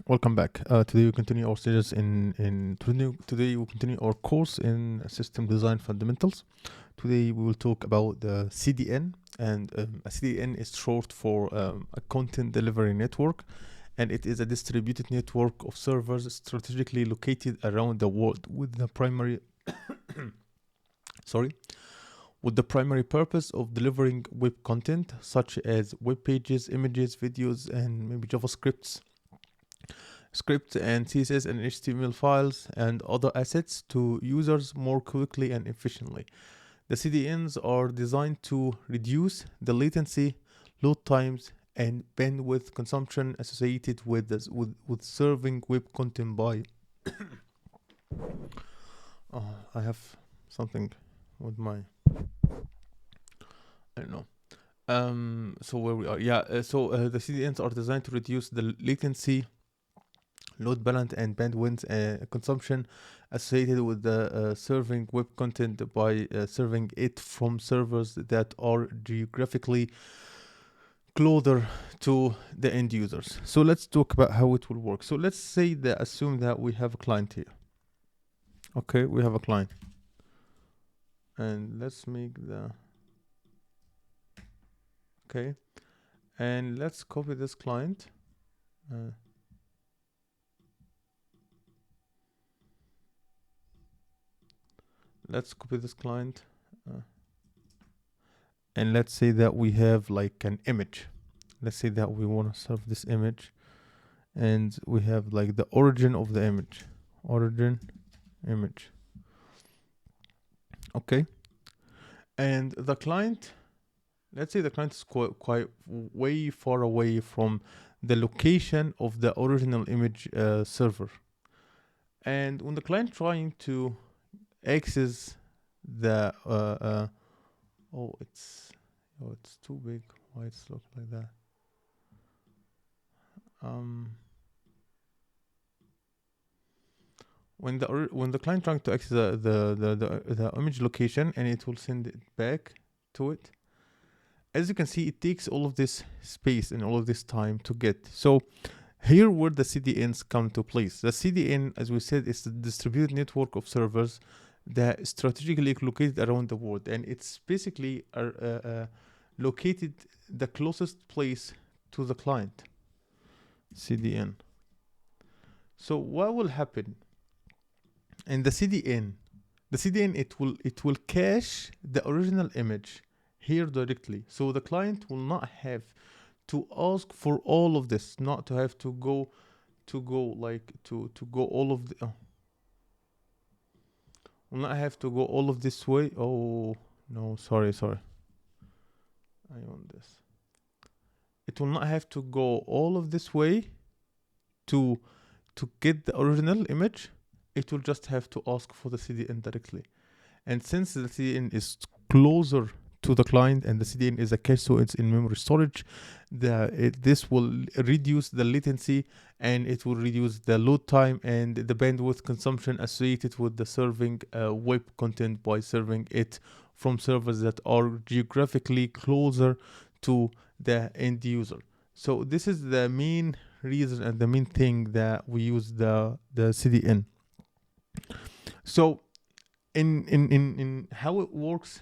Welcome back. Today we continue our series today we continue our course in system design fundamentals. Today we will talk about the CDN, and a CDN is short for a content delivery network, and it is a distributed network of servers strategically located around the world with the primary with the primary purpose of delivering web content such as web pages, images, videos, and maybe JavaScript scripts and CSS and HTML files and other assets to users more quickly and efficiently. The CDNs are designed to reduce the latency, load times, and bandwidth consumption associated with serving web content by I have something with my I don't know. So where we are, the CDNs are designed to reduce the latency, load balance, and bandwidth consumption associated with the serving web content by serving it from servers that are geographically closer to the end users. So let's talk about how it will work. So let's say that assume that we have a client here. Okay, we have a client, and let's make the okay, and let's copy this client. Let's copy this client and let's say that we have like an image. Let's say that we want to serve this image, and we have like the origin of the image, image. Okay, and the client, let's say the client is quite way far away from the location of the original image server, and when the client trying to access the it's too big. Why it's look like that? When the client trying to access the image location, and it will send it back to it. As you can see, it takes all of this space and all of this time to get. So here where the CDNs come to place. The CDN, as we said, is the distributed network of servers that is strategically located around the world, and it's basically located the closest place to the client. CDN. So what will happen in the CDN? The CDN, it will cache the original image here directly, so the client will not have to ask for all of this, not to have to go all of the will not have to go all of this way. Oh no, sorry, I want this. It will not have to go all of this way to get the original image. It will just have to ask for the CDN directly, and since the CDN is closer to the client and the CDN is a cache, so it's in memory storage, this will reduce the latency, and it will reduce the load time and the bandwidth consumption associated with the serving web content by serving it from servers that are geographically closer to the end user. So this is the main reason and the main thing that we use the CDN. So in how it works,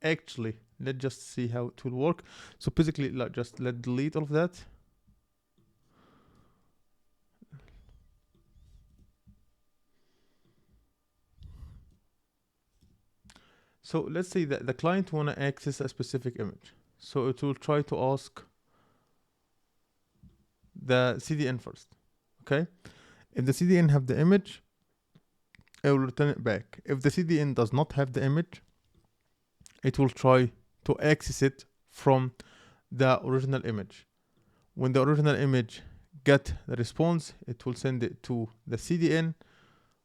actually, let's just see how it will work. So basically, let's delete all of that. So let's say that the client want to access a specific image. So it will try to ask the CDN first. Okay, if the CDN have the image, it will return it back. If the CDN does not have the image, it will try to access it from the original image. When the original image get the response, it will send it to the CDN.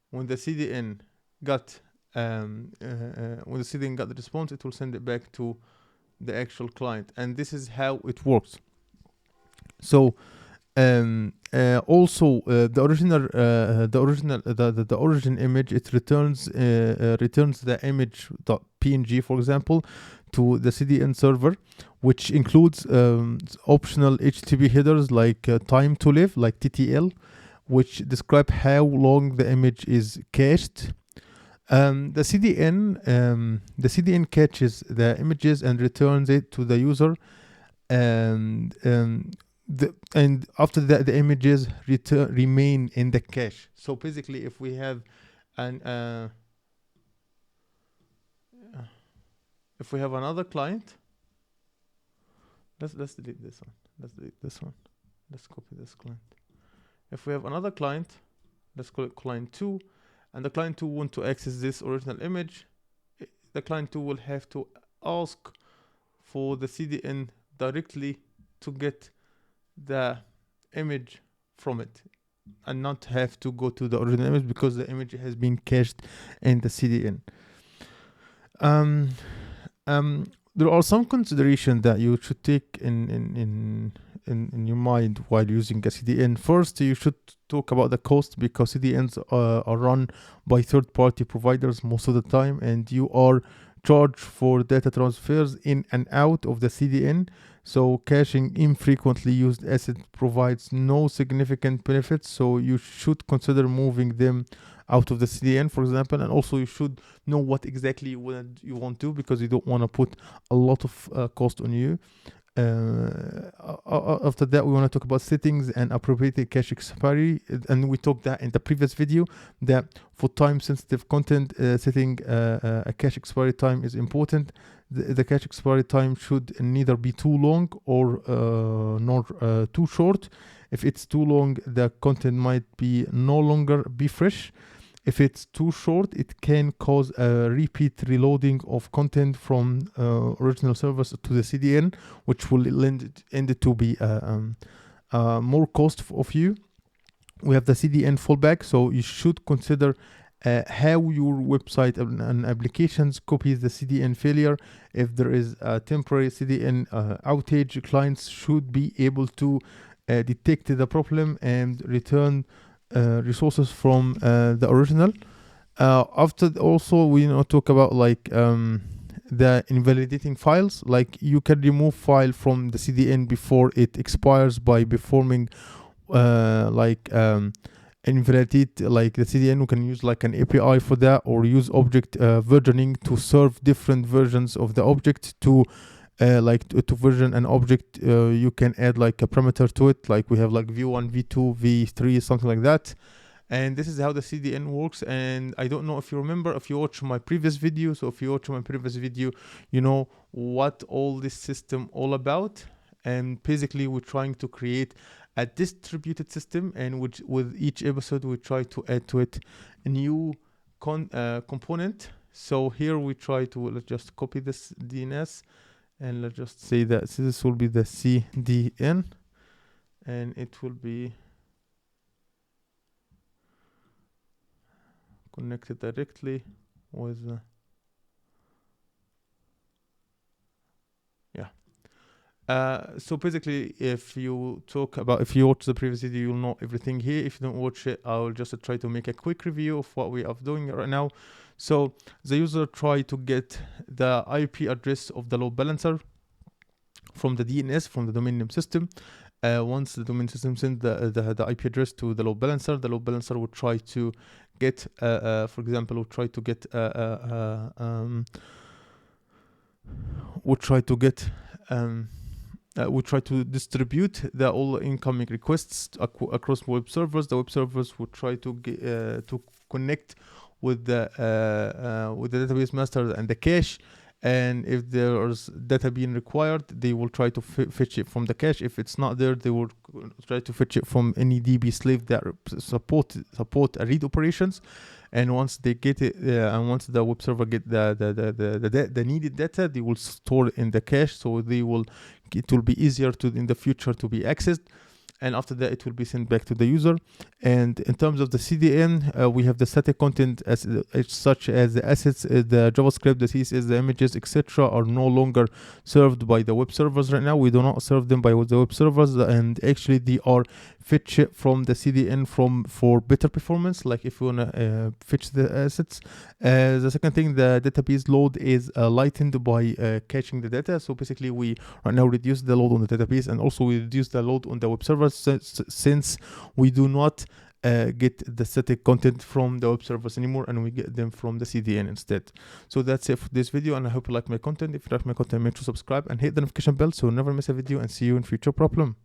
When the CDN got the response, it will send it back to the actual client, and this is how it works. So also the origin image, it returns the image .png, for example, to the CDN server, which includes optional HTTP headers like time to live, like TTL, which describe how long the image is cached. The CDN catches the images and returns it to the user, and after that the images remain in the cache. So basically, if we have an if we have another client, let's delete this one. Let's delete this one. Let's copy this client. If we have another client, let's call it client 2, and the client 2 want to access this original image, the client 2 will have to ask for the CDN directly to get the image from it, and not have to go to the original image because the image has been cached in the CDN. There are some considerations that you should take in your mind while using a CDN. First, you should talk about the cost, because CDNs are run by third-party providers most of the time, and you are charged for data transfers in and out of the CDN. So caching infrequently used assets provides no significant benefits, so you should consider moving them out of the CDN, for example. And also you should know what exactly you want to do, because you don't want to put a lot of cost on you. After that, we want to talk about settings and appropriate cache expiry, and we talked that in the previous video, that for time sensitive content, setting a cache expiry time is important. The cache expiry time should neither be too long or nor too short. If it's too long, the content might no longer be fresh. If it's too short, it can cause a repeat reloading of content from original servers to the CDN, which will end it to be more cost of you. We have the CDN fallback, so you should consider how your website and applications copies the CDN failure. If there is a temporary CDN outage, clients should be able to detect the problem and return resources from the original. After also, we talk about like the invalidating files. Like, you can remove file from the CDN before it expires by performing invalidate like the CDN. We can use like an API for that, or use object versioning to serve different versions of the object to version an object. You can add like a parameter to it, like we have like v1, v2, v3, something like that. And this is how the CDN works. And I don't know if you remember, if you watch my previous video. So if you watch my previous video, you know what all this system all about. And basically, we're trying to create a distributed system, and with each episode we try to add to it a new component. So here we try to, let's just copy this DNS, and let's just say that this will be the CDN, and it will be connected directly with so basically, if you watch the previous video, you'll know everything here. If you don't watch it, I'll just try to make a quick review of what we are doing right now. So the user try to get the IP address of the load balancer from the DNS, from the domain name system. Once the domain system sends the IP address to the load balancer will try to get, for example, will try to distribute all incoming requests across web servers. The web servers will try to get, to connect with the database master and the cache. And if there's data being required, they will try to fetch it from the cache. If it's not there, they will try to fetch it from any DB slave that support read operations. And once they get it, and once the web server get the needed data, they will store it in the cache. So it will be easier in the future to be accessed. and after that it will be sent back to the user. And in terms of the CDN, we have the static content as such as the assets, the JavaScript, the CSS, the images, etc. are no longer served by the web servers right now. We do not serve them by the web servers, and actually they are fetch from the CDN for better performance, like if you wanna fetch the assets. The second thing, the database load is lightened by caching the data. So basically we right now reduce the load on the database, and also we reduce the load on the web servers since we do not get the static content from the web servers anymore, and we get them from the CDN instead. So that's it for this video, and I hope you like my content. If you like my content, make sure to subscribe and hit the notification bell so you never miss a video, and see you in future problem.